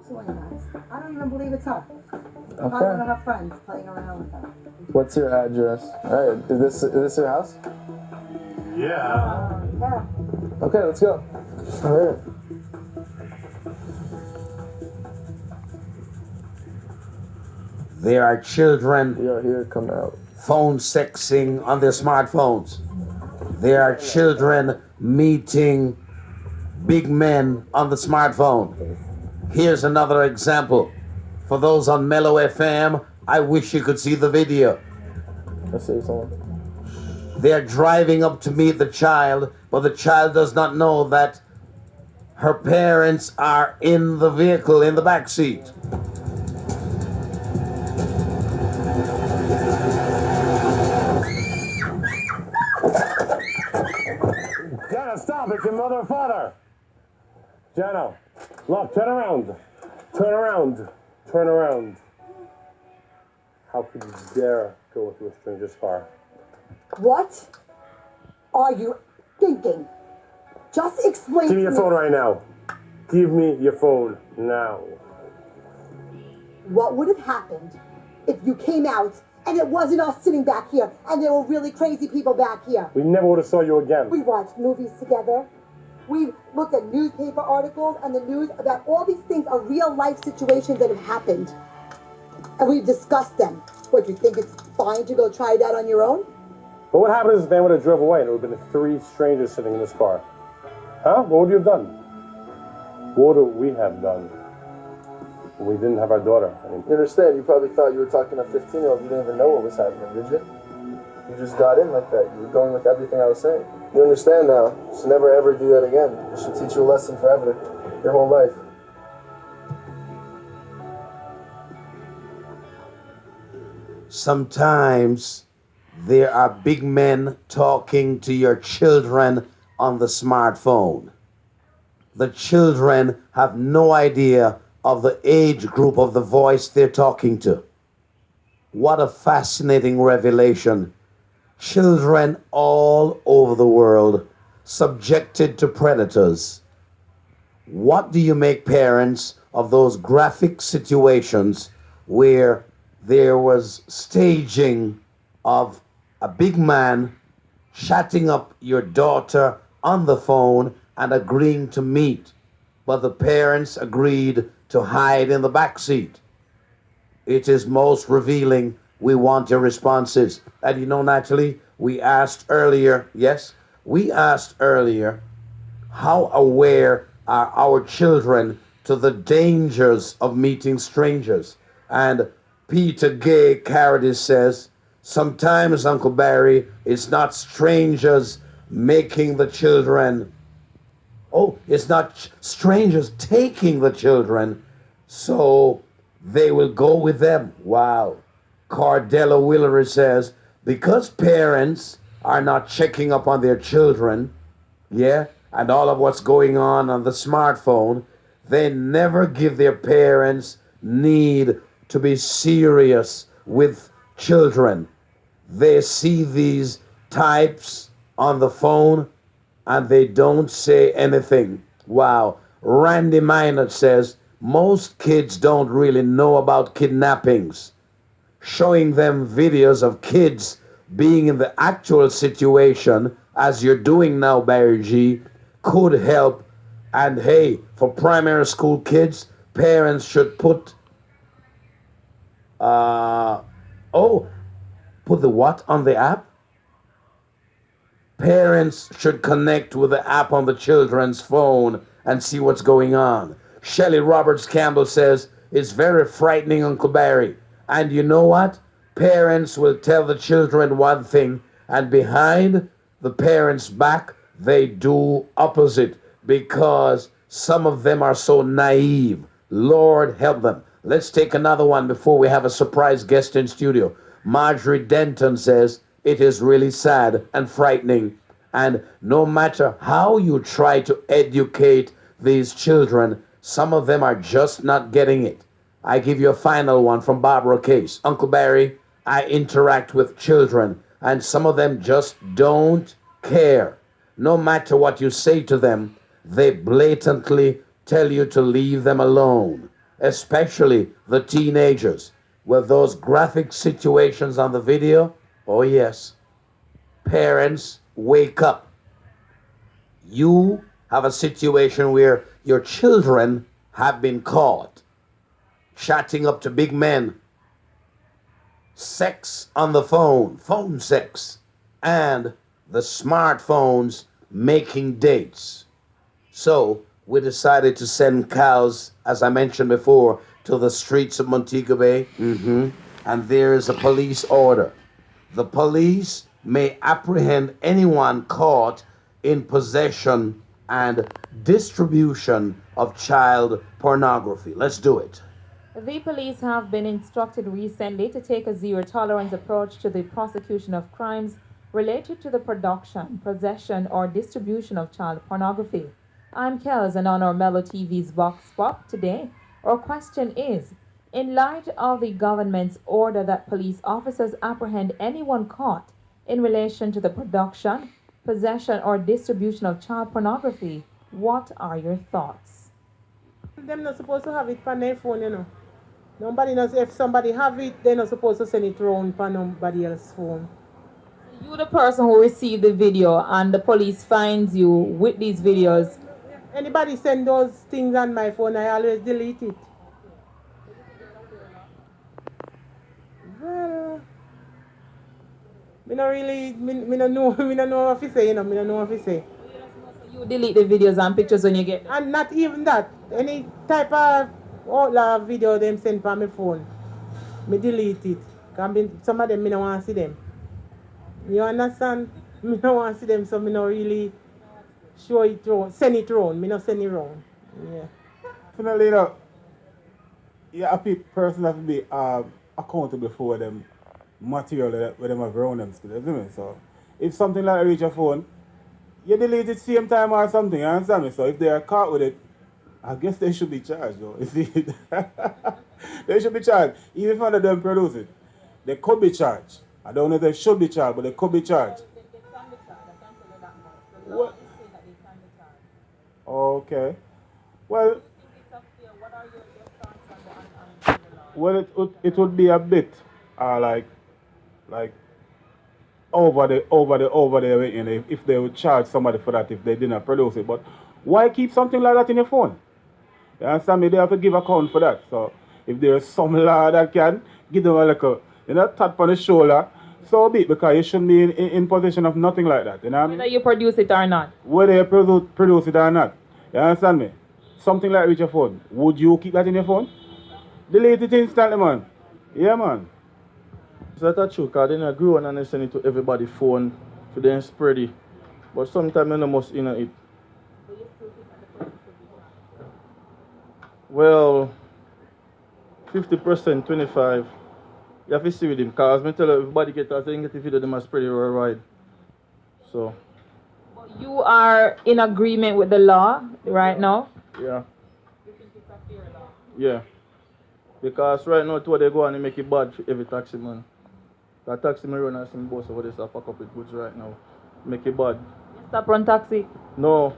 absolutely not. I don't even believe it's her. Okay. Probably one of her friends playing around with her. What's your address? All right, is this your house? Yeah. Yeah. Okay, let's go. All right. There are children Yo, here, come out. phone sexing on their smartphones. There are children meeting big men on the smartphone. Here's another example. For those on Mellow FM, I wish you could see the video. Let's see someone. They're driving up to meet the child, but the child does not know that her parents are in the vehicle, in the back seat. Jenna, stop. It's your mother and father. Jenna, look, turn around. Turn around. Turn around. How could you dare go into a stranger's car? What are you thinking? Just explain Give me to your phone right now. Give me your phone now. what would have happened if you came out and it wasn't us sitting back here and there were really crazy people back here. We never would have saw you again. We watched movies together. We looked at newspaper articles and the news about all these things are real life situations that have happened. And we discussed them. What, you think it's fine to go try that on your own? But what happened is if they would have drove away and it would have been 3 strangers sitting in this car? Huh? What would you have done? What would we have done? We didn't have our daughter. I mean, You understand? You probably thought you were talking to a 15-year-old. You didn't even know what was happening, did you? You just got in like that. You were going with everything I was saying. You understand now. You should never ever do that again. It should teach you a lesson forever. Your whole life. Sometimes there are big men talking to your children on the smartphone. The children have no idea of the age group of the voice they're talking to. What a fascinating revelation. Children all over the world subjected to predators. What do you make, parents, of those graphic situations where there was staging of a big man chatting up your daughter on the phone and agreeing to meet, but the parents agreed to hide in the back seat? It is most revealing. We want your responses. And you know, Natalie, we asked earlier, how aware are our children to the dangers of meeting strangers? And Peter Gay Carradis says, sometimes, Uncle Barry, it's not strangers making the children, it's not strangers taking the children, so they will go with them. Wow. Cardella Willery says, because parents are not checking up on their children, and all of what's going on the smartphone, they never give their parents need to be serious with children. They see these types on the phone and they don't say anything. Wow. Randy Minot says, most kids don't really know about kidnappings. Showing them videos of kids being in the actual situation, as you're doing now, Barry G, could help. And hey, for primary school kids, parents should put put the what on the app? Parents should connect with the app on the children's phone and see what's going on. Shelley Roberts Campbell says, it's very frightening, Uncle Barry. And you know what? Parents will tell the children one thing, and behind the parents' back, they do opposite, because some of them are so naive. Lord help them. Let's take another one before we have a surprise guest in studio. Marjorie Denton says, it is really sad and frightening. And no matter how you try to educate these children, some of them are just not getting it. I give you a final one from Barbara Case. Uncle Barry, I interact with children, and some of them just don't care. No matter what you say to them, they blatantly tell you to leave them alone. especially the teenagers. With those graphic situations on the video, oh yes, parents, wake up. You have a situation where your children have been caught chatting up to big men, sex on the phone sex, and the smartphones making dates. So we decided to send cows, as I mentioned before, to the streets of Montego Bay. And there is a police order. The police may apprehend anyone caught in possession and distribution of child pornography. Let's do it. The police have been instructed recently to take a zero-tolerance approach to the prosecution of crimes related to the production, possession, or distribution of child pornography. I'm Kels, and on our Mellow TV's Vox Pop today, our question is, in light of the government's order that police officers apprehend anyone caught in relation to the production, possession, or distribution of child pornography, what are your thoughts? Them not supposed to have it on their phone, you know. Nobody knows if somebody have it, they're not supposed to send it around on nobody else's phone. You, the person who received the video, and the police finds you with these videos. Anybody send those things on my phone, I always delete it. Well, me not really, me not know, me not know what to say, you know, me not know what to say. You delete the videos and pictures when you get. And not even that, any type of outlaw video them send on my phone, me delete it. Some of them me don't want to see them. You understand? Me don't want to see them, so me not really show it around, send it around. Me not send it around. Yeah. Definitely, you know, yeah, a person have to be accountable for them material that them have around them still, isn't it? So if something like that reach your phone, you delete it same time or something, you understand me? So if they are caught with it, I guess they should be charged though. You see? They should be charged. Even if none of them produce it, they could be charged. I don't know if they should be charged, but they could be charged. What? Okay. Well, it would be a bit like over the you know, if they would charge somebody for that if they didn't produce it. But why keep something like that in your phone? You understand me? They have to give account for that. So if there's some law that can give them a little, you know, tap on the shoulder, so be it, because you shouldn't be in possession of nothing like that. You know what I mean? Whether you produce it or not. Whether you produce it or not. You understand me? Something like reach your phone. Would you keep that in your phone? Delete it instantly, man. Yeah, man. So that's true, because they not grow and they send it to everybody's phone to then spread it. But sometimes you must in it. Well, 50%, 25%. You have to see with him, because I tell everybody get that, they get the video, they must spread it worldwide. So. You are in agreement with the law right now? Yeah. Yeah. Because right now, what they go and they make it bad for every taxi man. That taxi man run and some boss over there start pack up with goods right now. Make it bad. You stop run taxi? No.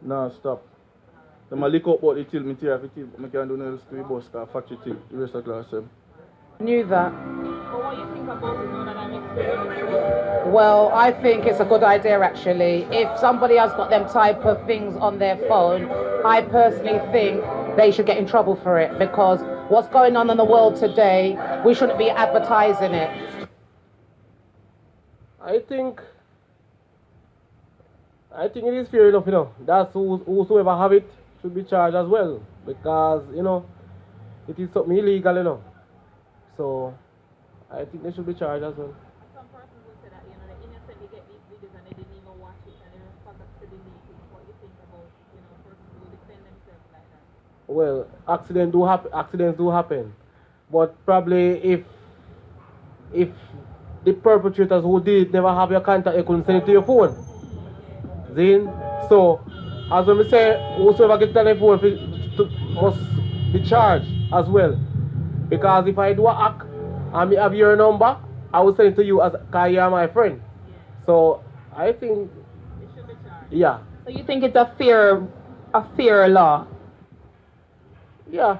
No, stop. They might lick up about the till, me tear the till, but I can't do nothing else to the bus, because factory till, the rest of the class them. Knew that. But what do you think about it now that I'm experiencing? Well, I think it's a good idea actually. If somebody has got them type of things on their phone, I personally think they should get in trouble for it, because what's going on in the world today, we shouldn't be advertising it. I think it is fair enough, you know. That's whosoever have it should be charged as well, because, you know, it is something illegal, you know. So I think they should be charged as well. Some persons will say that, you know, they innocently get these videos and they didn't even watch it and they don't forget to delete it. What do you think about, you know, persons who defend themselves like that? Well, accidents do happen. But probably if the perpetrators who did it never have your contact, you couldn't send it to your phone. Then, so as we say, whosoever gets on the phone must be charged as well. Because if I do an act and I have your number, I will send it to you because you are my friend. So I think It should be charged. yeah. So you think it's a fair law? Yeah.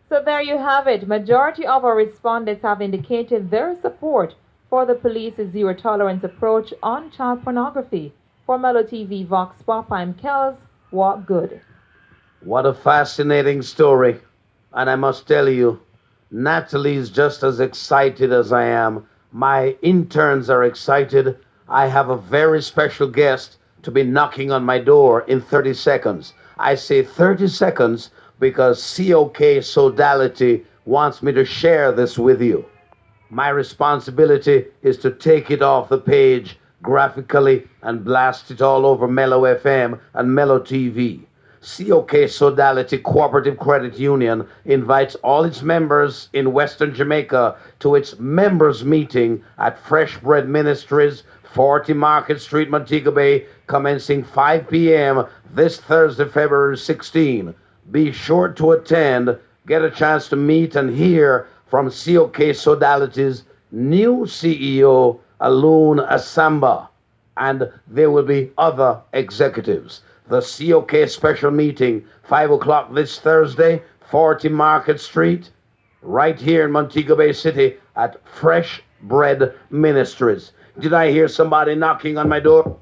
So there you have it. Majority of our respondents have indicated their support for the police's zero tolerance approach on child pornography. For Mellow TV Vox Pop, I'm Kels. What good? What a fascinating story. And I must tell you, Natalie's just as excited as I am. My interns are excited. I have a very special guest to be knocking on my door in 30 seconds. I say 30 seconds because COK Sodality wants me to share this with you. My responsibility is to take it off the page graphically and blast it all over Mellow FM and Mellow TV. COK Sodality Cooperative Credit Union invites all its members in Western Jamaica to its members meeting at Fresh Bread Ministries, 40 Market Street, Montego Bay, commencing 5 p.m. this Thursday, February 16. Be sure to attend, get a chance to meet and hear from COK Sodality's new CEO, Alun Asamba, and there will be other executives. The COK special meeting, 5 o'clock this Thursday, 40 Market Street, right here in Montego Bay City at Fresh Bread Ministries. Did I hear somebody knocking on my door?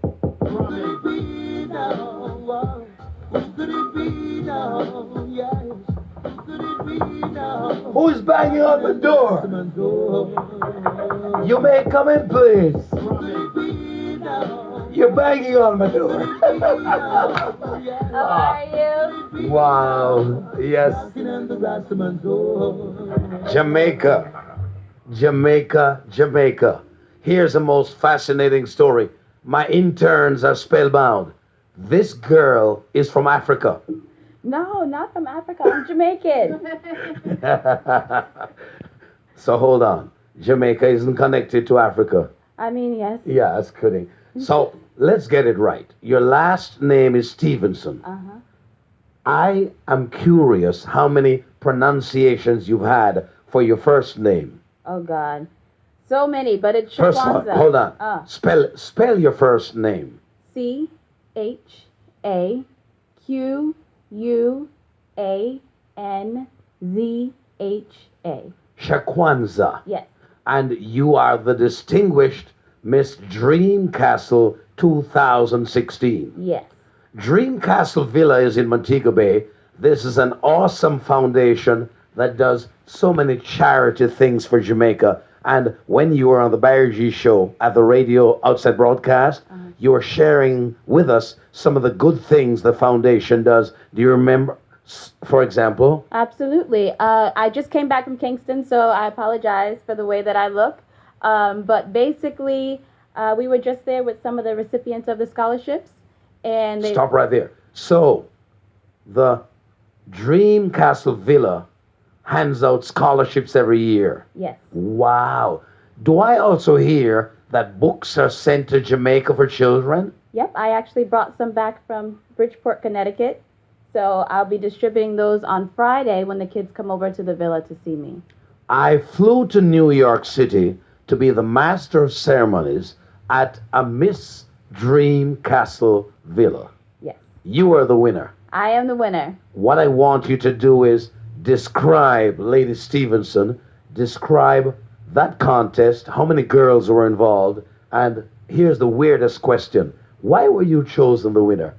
Who's banging on the door? You may come in, please. You're banging on my door. How are you? Wow. Yes. Jamaica. Jamaica, Jamaica. Here's a most fascinating story. My interns are spellbound. This girl is from Africa. No, not from Africa. I'm Jamaican. So hold on. Jamaica isn't connected to Africa. I mean, yes. Yeah, that's kidding. So let's get it right. Your last name is Stevenson. Uh-huh. I am curious how many pronunciations you've had for your first name. Oh, God. So many, but it's First one, Shakwanza. hold on. Spell your first name. Chanza. Shakwanza. Yes. And you are the distinguished Miss Dreamcastle 2016. Yes. Dreamcastle Villa is in Montego Bay. This is an awesome foundation that does so many charity things for Jamaica. And when you were on the Barry G show at the radio outside broadcast, you were sharing with us some of the good things the foundation does. Do you remember, for example? Absolutely. I just came back from Kingston, so I apologize for the way that I look. But basically, we were just there with some of the recipients of the scholarships. And they... Stop right there. So, the Dreamcastle Villa hands out scholarships every year. Yes. Wow. Do I also hear that books are sent to Jamaica for children? Yep, I actually brought some back from Bridgeport, Connecticut. So I'll be distributing those on Friday when the kids come over to the villa to see me. I flew to New York City to be the master of ceremonies at a Miss Dreamcastle Villa. Yes. You are the winner. I am the winner. What I want you to do is describe, Lady Stevenson, describe that contest, how many girls were involved, and here's the weirdest question. Why were you chosen the winner?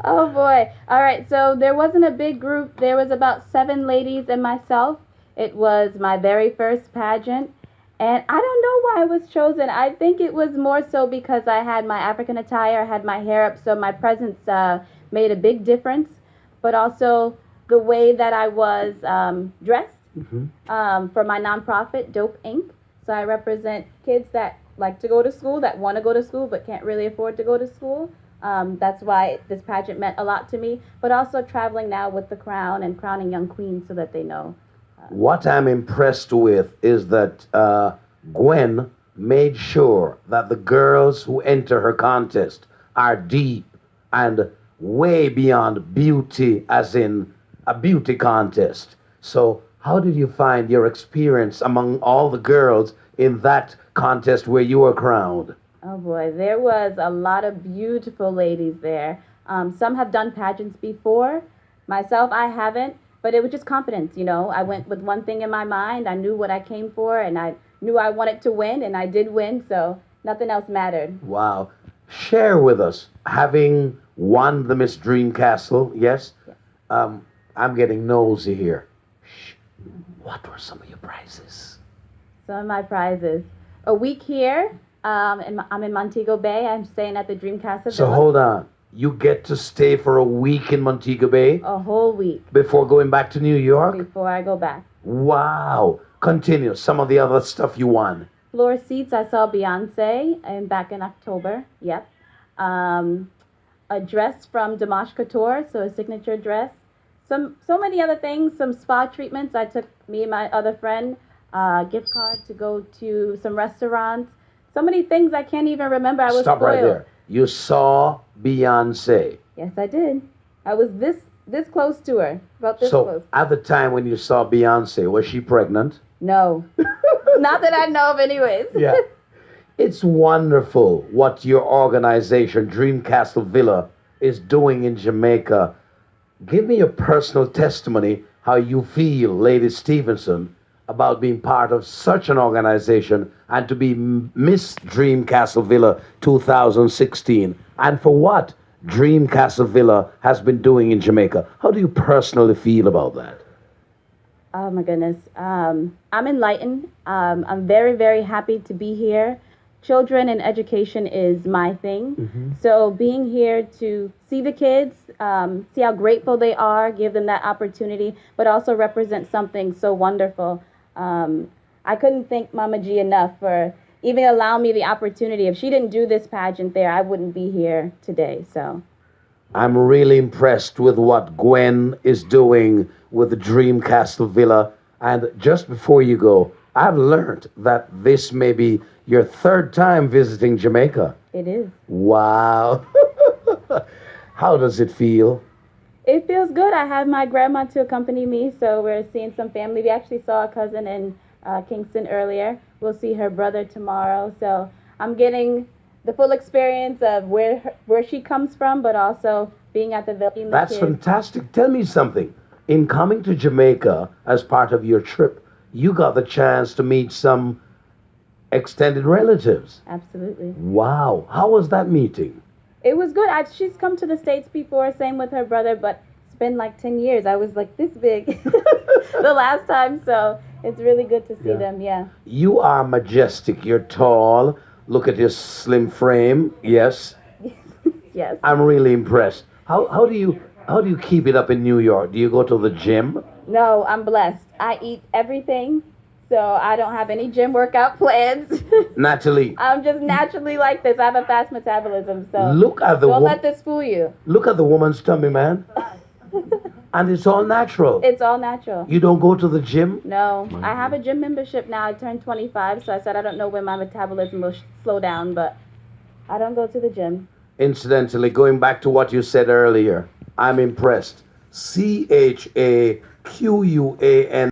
Oh boy. All right, so there wasn't a big group. There was about 7 ladies and myself. It was my very first pageant. And I don't know why I was chosen. I think it was more so because I had my African attire, I had my hair up, so my presence made a big difference. But also the way that I was dressed for my nonprofit, Dope Inc. So I represent kids that like to go to school, that want to go to school, but can't really afford to go to school. That's why this pageant meant a lot to me. But also traveling now with the crown and crowning young queens so that they know. What I'm impressed with is that Gwen made sure that the girls who enter her contest are deep and way beyond beauty, as in a beauty contest. So how did you find your experience among all the girls in that contest where you were crowned? Oh boy, there was a lot of beautiful ladies there. Some have done pageants before. Myself, I haven't, but it was just confidence, you know. I went with one thing in my mind. I knew what I came for, and I knew I wanted to win, and I did win, so nothing else mattered. Wow. Share with us, having won the Miss Dream Castle, yes? I'm getting nosy here. Shh. What were some of your prizes? Some of my prizes. A week here. I'm in Montego Bay. I'm staying at the Dream Castle. So Villa. hold on. You get to stay for a week in Montego Bay A whole week before going back to New York? before I go back. Wow. Continue. Some of the other stuff you won. Floor seats. I saw Beyonce and back in October. Yep. A dress from Dimash Couture, so a signature dress. So many other things. Some spa treatments. I took me and my other friend gift card to go to some restaurants. So many things I can't even remember. I was Stop spoiled. right there. You saw Beyonce. Yes, I did. I was this close to her. About this So close. at the time when you saw Beyonce, was she pregnant? No. Not that I know of anyways. Yeah. It's wonderful what your organization, Dream Castle Villa, is doing in Jamaica. Give me a personal testimony how you feel, Lady Stevenson, about being part of such an organization and to be Miss Dream Castle Villa 2016, and for what Dream Castle Villa has been doing in Jamaica. How do you personally feel about that? Oh my goodness. I'm enlightened. I'm very, very happy to be here. Children and education is my thing. So being here to see the kids, see how grateful they are, give them that opportunity, but also represent something so wonderful. I couldn't thank Mama G enough for even allowing me the opportunity. If she didn't do this pageant there, I wouldn't be here today. So I'm really impressed with what Gwen is doing with the Dream Castle Villa. And just before you go, I've learned that this may be your third time visiting Jamaica. it is. Wow. How does it feel? It feels good. I have my grandma to accompany me, so we're seeing some family. We actually saw a cousin in Kingston earlier. We'll see her brother tomorrow. So I'm getting the full experience of where she comes from, but also being at the village. That's fantastic. Tell me something. In coming to Jamaica as part of your trip, you got the chance to meet some extended relatives. Absolutely. Wow. How was that meeting? It was good. She's come to the States before, same with her brother, but it's been like 10 years. I was like this big the last time, so it's really good to see them, yeah. You are majestic. You're tall. Look at your slim frame. Yes. Yes. I'm really impressed. How do you keep it up in New York? Do you go to the gym? No, I'm blessed. I eat everything, so I don't have any gym workout plans. Natalie, I'm just naturally like this. I have a fast metabolism, so look at the don't let this fool you. Look at the woman's tummy, man. And it's all natural. It's all natural. You don't go to the gym? No, I have a gym membership now. I turned 25, so I said I don't know when my metabolism will slow down, but I don't go to the gym. Incidentally, going back to what you said earlier, I'm impressed. CHAQUAN